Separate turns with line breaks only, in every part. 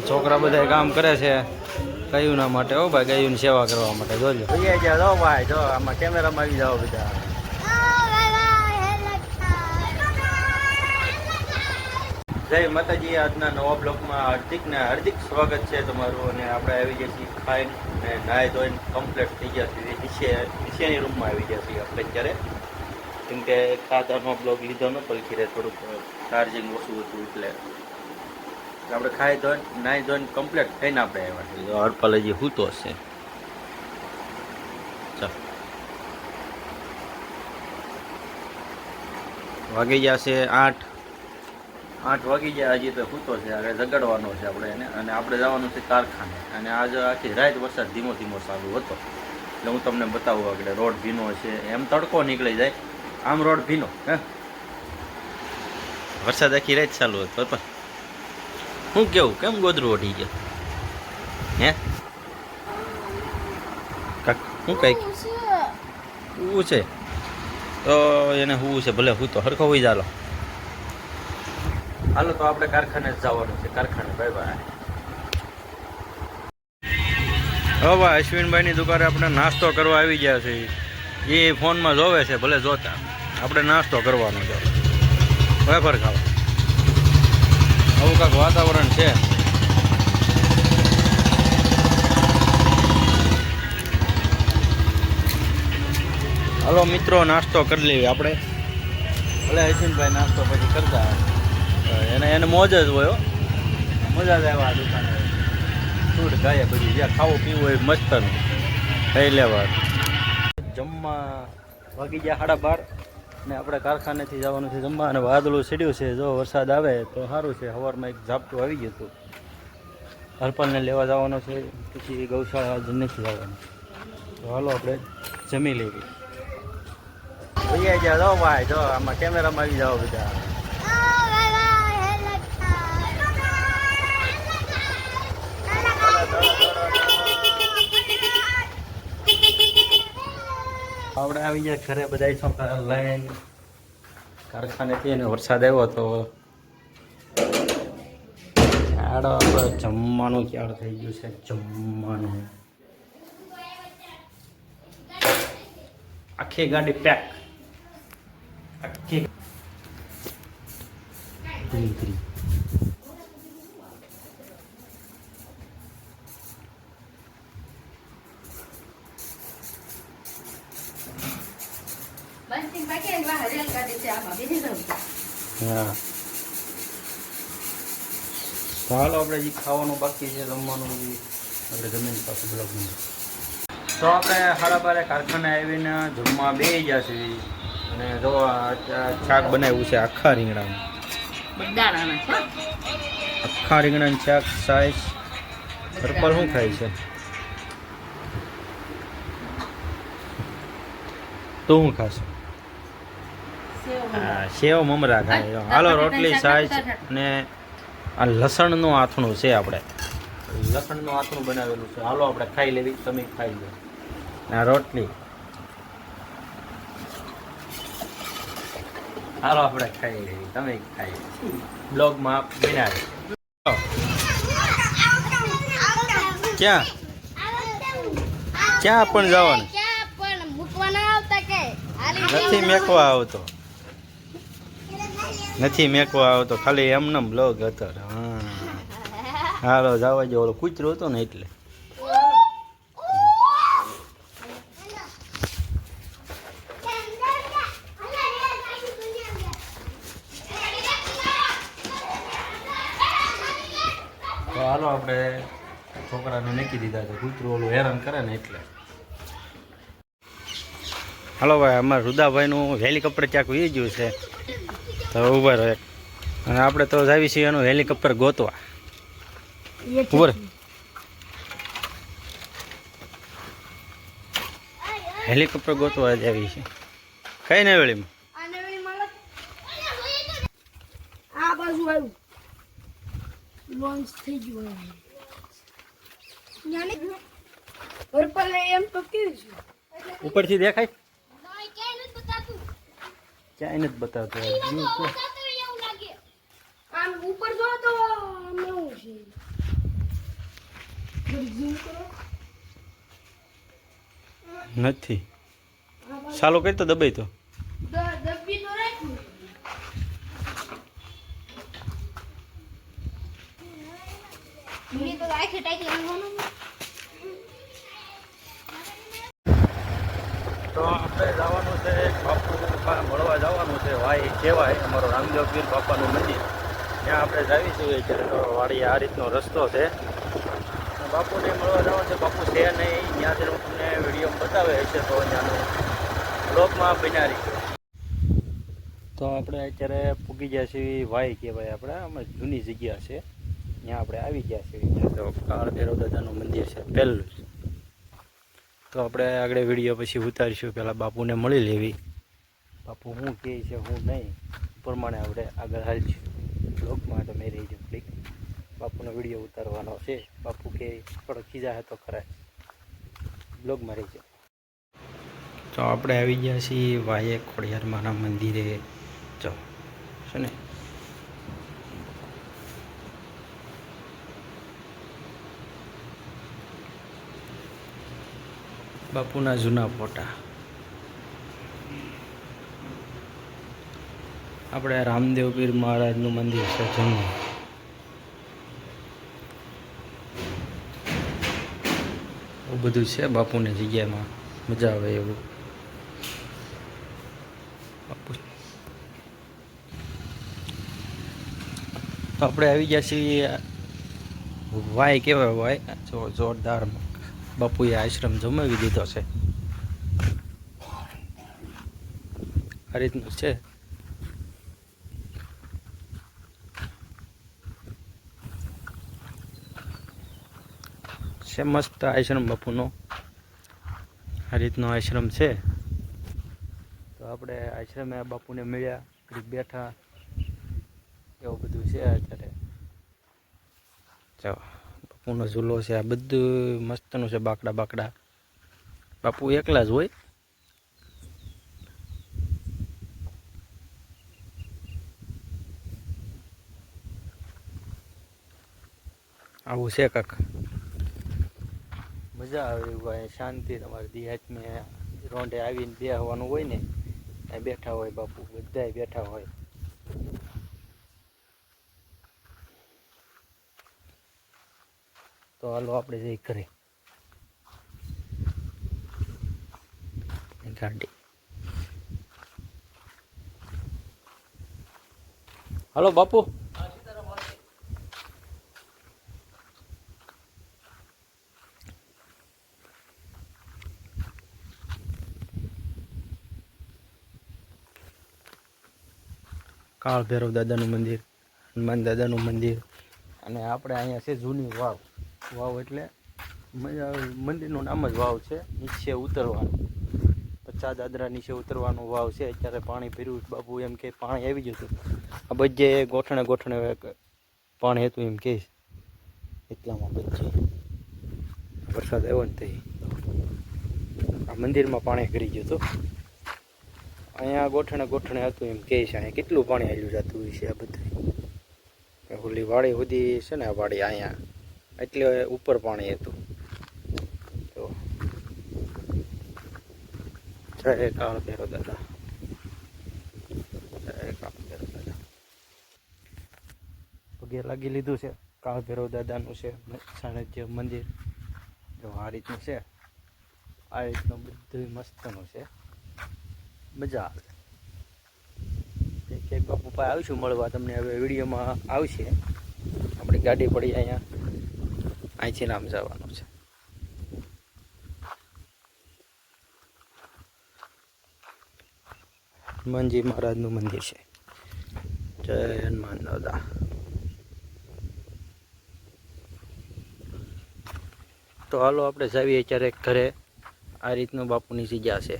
છોકરા બધા કામ કરે છે ગાયુંના માટે. હો ભાઈ, ગાયુંની સેવા કરવા માટે. જોજો જો ભાઈ, જો આમાં કેમેરામાં આવી જાઓ બધા. જય માતાજી. આજના નવા બ્લોગમાં હાર્દિક સ્વાગત છે તમારું. અને આપણે આવી ગયા છીએ ખાઈને અને નાહી ધોઈને કમ્પ્લીટ થઈ ગયા છીએ. નીચેની રૂમમાં આવી ગયા છીએ આપણે અત્યારે, કેમ કે ખાતાનો બ્લોગ લીધો નતો ખીરે, થોડુંક ચાર્જિંગ ઓછું હતું એટલે આપણે ખાઈ ધોઈને નાહી ધોઈને કમ્પ્લીટ થઈને આપણે આવ્યા છીએ. હરપાલ હજી સૂતો હશે. ચાલો, વાગી જશે 8 વાગી ગયા. હજી તો સૂતો છે, આગળ જગાડવાનો છે આપણે એને. અને આપણે જવાનું છે કારખાને. અને આજે આખી રાત વરસાદ ધીમો ધીમો ચાલુ હતો, એટલે હું તમને બતાવું. આગળ રોડ ભીનો છે, એમ તડકો નીકળી જાય, આમ રોડ ભીનો. હે, વરસાદ આખી રાત ચાલુ હતો. પણ શું કેવું, કેમ ગોદરું ઓઢી ગયો? હે શું કંઈક હું છે તો એને હું છે, ભલે હું તો હરખો હોઈ ચાલો. હાલો તો આપણે કારખાને જ જવાનું છે. કારખાને બાય બાય. હવે ભાઈ, અશ્વિનભાઈની દુકાને આપણે નાસ્તો કરવા આવી ગયા છે. એ ફોનમાં જોવે છે, ભલે જોતા. આપણે નાસ્તો કરવાનો છે, વેફર ખાવા. આવું કાંક વાતાવરણ છે. હાલો મિત્રો, નાસ્તો કરી લેવી આપણે. ભલે અશ્વિનભાઈ નાસ્તો પછી કરતા, એને મોજ જ હોય. મજા જ આવ્યા દુકાને. ફૂડ ખાઈએ પછી, જ્યાં ખાવું પીવું હોય મસ્તનું ખાઈ લેવા. જમવા વાગી ગયા 12:30 ને આપણે કારખાનેથી જવાનું છે જમવા. અને વાદળું સીડ્યું છે, જો વરસાદ આવે તો સારું છે. સવારમાં એક ઝાપટું આવી ગયું હતું. હરપાલને લેવા જવાનો છે, પછી ગૌશાળા જ નથી જવાનું. તો હાલો આપણે જમી લેવી. ભાઈ જાઓ ભાઈ, જો આમાં કેમેરામાં આવી જાઓ બધા. આપણે આવી ગયા ઘરે બધા છોકરા લઈને કારખાનેથી. અને વરસાદ આવ્યો તો આપણે જમવાનું ક્યારે થઈ ગયું છે. જમવાનું આખી ગાડી પેક. આખી હા. તો હાલો આપણે જે ખાવાનું બાકી છે, જમવાનું આપણે જમીન પાસે બ્લોગ. તો આપણે 12:30 કારખાને આવીને જમવા બેસી ગયા છીએ. અને જો શાક બનાવ્યું છે આખા રીંગણાનું. આખા રીંગણાનું શાક, સાઈઝ. હરપાલ શું ખાય છે? તો શું ખાશે? હા, સેવ મમરા ખાય. હાલો, રોટલી, સાઈઝ. અને આ લસણનું આથણું છે. આપણે લસણનું આથણું બનાવેલું છે. હાલો આપણે ખાઈ લેવી. તમે ખાઈ લો. આ રોટલી. હાલો આપણે ખાઈ લેવી, તમે ખાઈ. બ્લોગમાં બનાવે. ક્યાં ક્યાં પણ જવાનું નથી. મેકવા આવતો નથી, મેકવા આવતો. ખાલી એમને બ્લોગ હતો. હા, હાલો જવા જો. ઓલો કૂતરો હતો ને એટલે. તો હાલો આપણે છોકરાને મૂકી દીધા છે. કૂતરું ઓલું હેરાન કરે ને એટલે. હાલો ભાઈ, અમારે રુદાભાઈનું હેલિકોપ્ટર ક્યાંક વી ગયું છે, તો ઉભા રહે. અને આપણે તો જાવી છીએ એનું હેલિકોપ્ટર ગોતવા. ઉભર હેલિકોપ્ટર ગોતવા જ આવી છે. કઈ ને વેળીમાં
આ બાજુ આવ્યું. લોન્ચ થઈ ગયું. હરપાલ એમ તો કેવું છે,
ઉપરથી દેખાય? ક્યાંય નથી બતાવતું.
આમ ઉપર જો તો એવું છે. થોડી ઝૂમ કરો.
નથી
આ બાજુ
ચાલુ કરી તો દબાઈ તો
દબ્બી તો રાખ્યું. મને તો આખી ટાઈક લાવવાનું.
તો આપણે જવાનું છે બાપુ મળવા જવાનું છે વાય કહેવાય અમારો રામદેવ પીર બાપાનું મંદિર ત્યાં આપણે જાવીશું અત્યારે તો વાડી આ રીતનો રસ્તો છે બાપુને મળવા જવાનું છે બાપુ છે નહીં ત્યાંથી હું તમને વિડીયો બતાવે છે તો ત્યાંનું બ્લોગમાં બનાવી તો આપણે અત્યારે પૂગી ગયા છીએ વાય કહેવાય આપણે આમાં જૂની જગ્યા છે ત્યાં આપણે આવી ગયા છીએ તો કાળ ભૈરવ દાદાનું મંદિર છે પહેલું તો આપણે આગળ વિડીયો પછી ઉતારીશું પહેલાં બાપુને મળી લેવી બાપુ શું કહે છે હું નહીં પ્રમાણે આપણે આગળ હાલશું બ્લોગમાં તમે રહીજો ક્લિક બાપુનો વિડીયો ઉતારવાનો છે બાપુ કે થોડો ખીજા તો ખરા બ્લોગમાં રહીજો તો આપણે આવી ગયા છીએ વાયે ખોડિયારમાંના મંદિરે જો છે ને બાપુના જૂના ફોટા આપણે રામદેવ પીર મહારાજનું મંદિર છે જૂનું એવું બધું છે બાપુની જગ્યામાં મજા આવે એવું બાપુ તો આપણે આવી ગયા છીએ વાય કહેવાય વાય જો જોરદાર બાપુએ આશ્રમ જમાવી દીધો છે આ રીતનું છે મસ્ત આશ્રમ બાપુનો આ રીતનો આશ્રમ છે તો આપણે આશ્રમે બાપુને મળ્યા ઘડીક બેઠા એવું બધું છે અત્યારે જો બાપુનો ઝૂલો છે આ બધું મસ્તનું છે બાકડા બાકડા બાપુ એકલા જ હોય આવું છે કાક મજા આવે એવું શાંતિ તમારે દિહાતમાં રોંઢે આવીને બેસવાનું હોય ને ત્યાં બેઠા હોય બાપુ બધાય બેઠા હોય તો હાલો આપણે જઈ ઘરે ગાડી હાલો બાપુ કાળ ભૈરવ દાદાનું મંદિર હનુમાન દાદાનું મંદિર અને આપણે અહીંયા છે જૂની વાવ વાવ એટલે મંદિરનું નામ જ વાવ છે નીચે ઉતરવાનું 50 દાદરા નીચે ઉતરવાનું વાવ છે અત્યારે પાણી ભર્યું બાપુ એમ કે પાણી આવી ગયું હતું આ બધે ગોઠણે ગોઠણે પાણી હતું એમ કે એટલામાં બધે વરસાદ આવ્યો ને તે આ મંદિરમાં પાણી કરી ગયું હતું અહીંયા ગોઠણે ગોઠણે હતું એમ કહે છે અહીંયા કેટલું પાણી હાલ્યું જતું હોય છે આ બધું ઓલી વાડી સુધી છે ને આ વાડી અહીંયા એટલે ઉપર પાણી હતું તો જય કાળ ભૈરવ દાદા જય કાળ ભૈરવ દાદા પગે લાગી લીધું છે કાળ ભૈરવ દાદાનું છે સાનિધ્ય મંદિર જો આ રીતનું છે આ રીતનું બધું મસ્તનું છે મજા આવે કે બાપુ પાસે આવીશું મળવા તમને હવે વિડીયોમાં આવશે આપણી ગાડી પડી અહીંયા અહીંથી નામ જવાનું છે હનુમાનજી મહારાજનું મંદિર છે જય હનુમાન દાદા તો હાલો આપણે જાવીએ અત્યારે ઘરે આ રીતનું બાપુની જગ્યા છે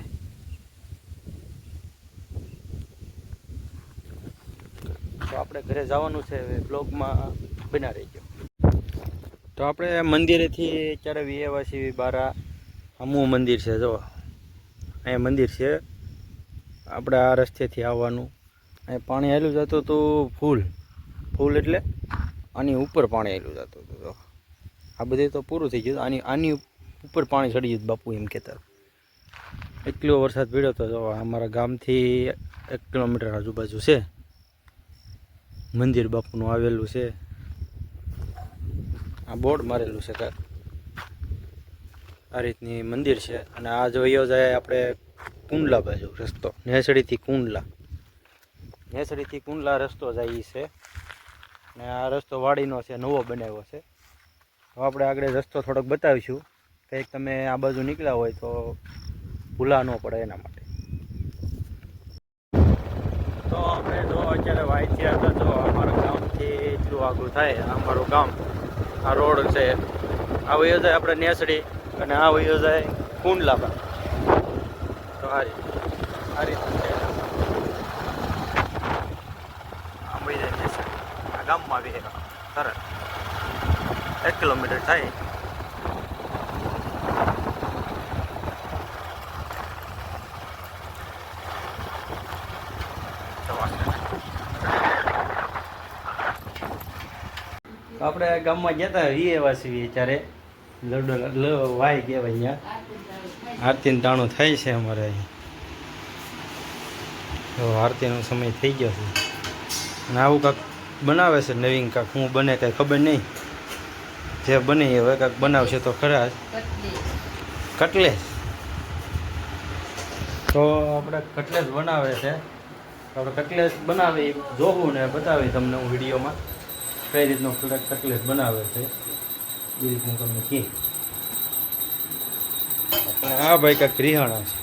તો આપણે ઘરે જવાનું છે બ્લોગમાં બના રહીજો તો આપણે મંદિરેથી અત્યારે વિયેવાસી બારા આમું મંદિર છે જો અહીંયા મંદિર છે આપણે આ રસ્તેથી આવવાનું અહીં પાણી આવેલું જતું હતું ફૂલ એટલે આની ઉપર પાણી આવેલું જતું હતું જો આ બધે તો પૂરું થઈ ગયું. આની ઉપર પાણી ચડી ગયું બાપુ એમ કહેતા. એટલો વરસાદ પડ્યો તો જો અમારા ગામથી 1 કિલોમીટર આજુબાજુ છે મંદિર બાપુનું આવેલું છે. આ બોર્ડ મારેલું છે કાંઈક આ રીતની મંદિર છે. અને આ જોયો જાય આપણે કુંડલા બાજુ રસ્તો, નેસડીથી કુંડલા રસ્તો જાય છે. ને આ રસ્તો વાડીનો છે, નવો બનાવ્યો છે. તો આપણે આગળ રસ્તો થોડોક બતાવીશું, કંઈક તમે આ બાજુ નીકળ્યા હોય તો ભૂલા ન પડે એના માટે. તો આપણે જો અત્યારે વાયથિયા હતા, જો અમારા ગામથી એટલું આગળ થાય અમારું ગામ. આ રોડ છે, આ વયો જાય આપણે નેસડી અને આ વયો જાય કુંડલા બાજુ. તો આ રીતે છે. આ વહી જાય નેસડી, આ ગામમાં આવી તરત 1 કિલોમીટર થાય. આપણે ગામમાં ગયા હતા એવા છીએ ત્યારે વાય કહેવાય અહીંયા આરતીનું ટાણું થાય છે અમારે અહીં. તો આરતીનો સમય થઈ ગયો છે અને આવું કાંક બનાવે છે નવીન કાંક. હું બને કાંઈ ખબર નહીં, જે બને એ હવે કાંક બનાવશે તો ખરા જ. કટલેસ તો આપણે કટલેસ બનાવે છે. આપણે કટલેસ બનાવી જોવું ને બતાવી તમને હું વિડીયોમાં કઈ રીતનો કટલેસ બનાવે છે એ રીતનું તમને કહે. આ ભાઈ કાંઈક રિહાણા છે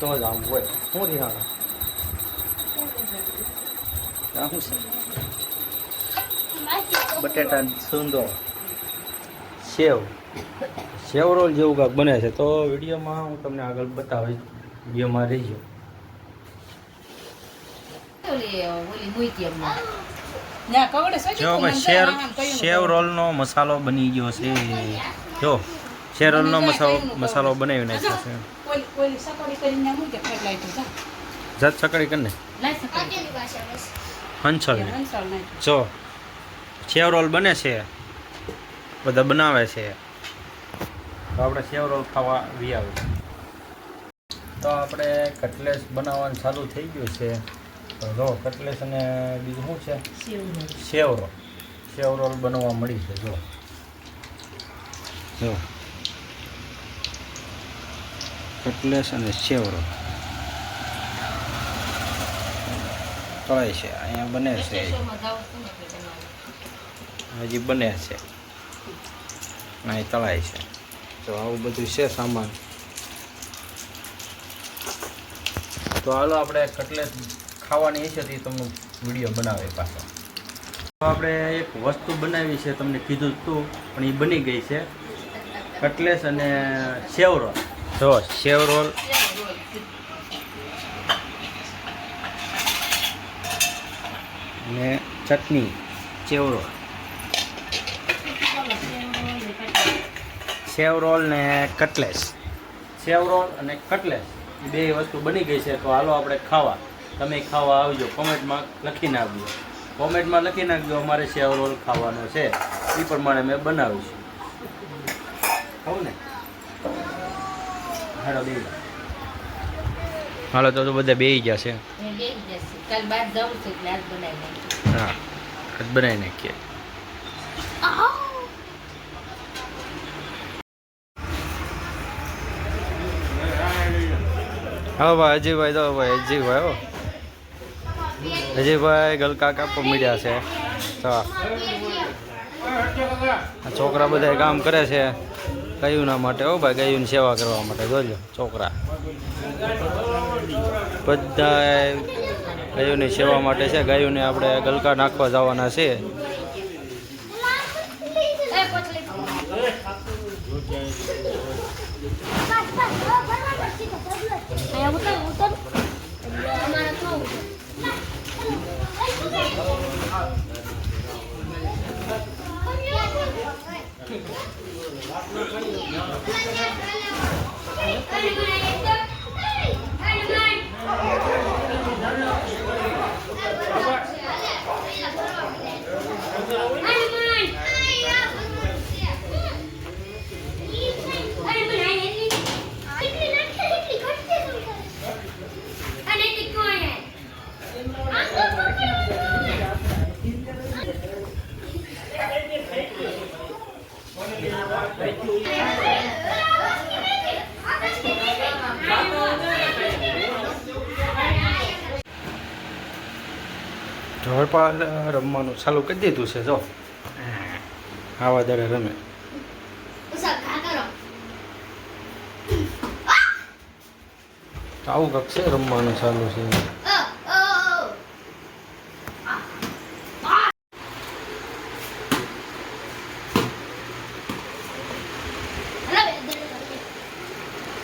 તો જ આમ હોય. શું રિહાણા? આ શું છે? બટેટા સૂંદો સેવ રોલ જેવું કાંઈક બને છે. તો વિડીયોમાં હું તમને આગળ બતાવીશ, વિડીયોમાં રહીજો. જો ભાઈ સેવ રોલનો મસાલો બની ગયો છે. જો સેવ રોલનો મસાલો બનાવી નાખ્યો છે. જાત સકડી કરીને હંસલ. જો સેવ રોલ બને છે, બધા બનાવે છે. તો આપણે સેવ રોલ ખાવા આવી. તો આપણે કટલેસ બનાવવાનું ચાલુ થઈ ગયું છે. તો જો કટલેસ અને બીજું શું છે? સેવ રોલ બનાવવા મળી છે. જો કટલેસ અને સેવ રોલ તળાય છે, અહીંયા બને છે, હજી બને છે, અહીં તળાય છે. તો આવું બધું છે સામાન. તો હાલો આપણે કટલેસ ખાવાની ઈચ્છાથી તમને વિડીયો બનાવે પાછો. તો આપણે એક વસ્તુ બનાવી છે, તમને કીધું હતું પણ એ બની ગઈ છે. કટલેસ અને સેવ રોલ. જો સેવ રોલ અને ચટણી, સેવ રોલ ને કટલેસ. સેવ રોલ અને કટલેસ એ બે વસ્તુ બની ગઈ છે. તો હાલો આપણે ખાવા. તમે ખાવા આવજો, કોમેન્ટમાં લખી નાખજો. કોમેન્ટમાં લખી નાખજો અમારે સેવ રોલ ખાવાનો છે, એ પ્રમાણે મેં બનાવીશું. ખાવું ને? હાલો તો બધા બેસી ગયા છે. હા, આજ બનાવી નાખીએ. હા ભાઈ અજયભાઈ, તો ભાઈ અજયભાઈ, અજયભાઈ ગલકા કાપવા મળ્યા છે. તો છોકરા બધા કામ કરે છે ગાયુના માટે. હો ભાઈ, ગાયુની સેવા કરવા માટે. જોજો છોકરા બધા ગાયોની સેવા માટે છે. ગાયોને આપણે ગલકા નાખવા જવાના છે. હરપાલ રમવાનું ચાલુ કરી દીધું છે જો આવા દરે રમે
ઉસા ઘા કરો.
આવું કંઈક છે રમવાનું ચાલુ છે
અ અ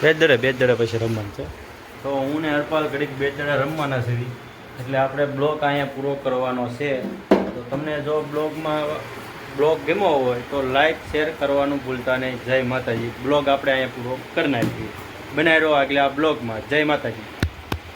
બે દડે પછી રમવાનું છે તો હું ને હરપાલ ઘડીક બે દડે રમવાના છે એટલે આપણે બ્લોગ અહીંયા પૂરો કરવાનો છે તો તમને જો બ્લોગ ગમ્યો હોય તો લાઈક શેર કરવાનું ભૂલતા નહીં. જય માતાજી. બ્લોગ આપણે અહીંયા પૂરો કરી નાખીએ. બનાવી રહ્યો આગળ આ બ્લોગમાં. જય માતાજી.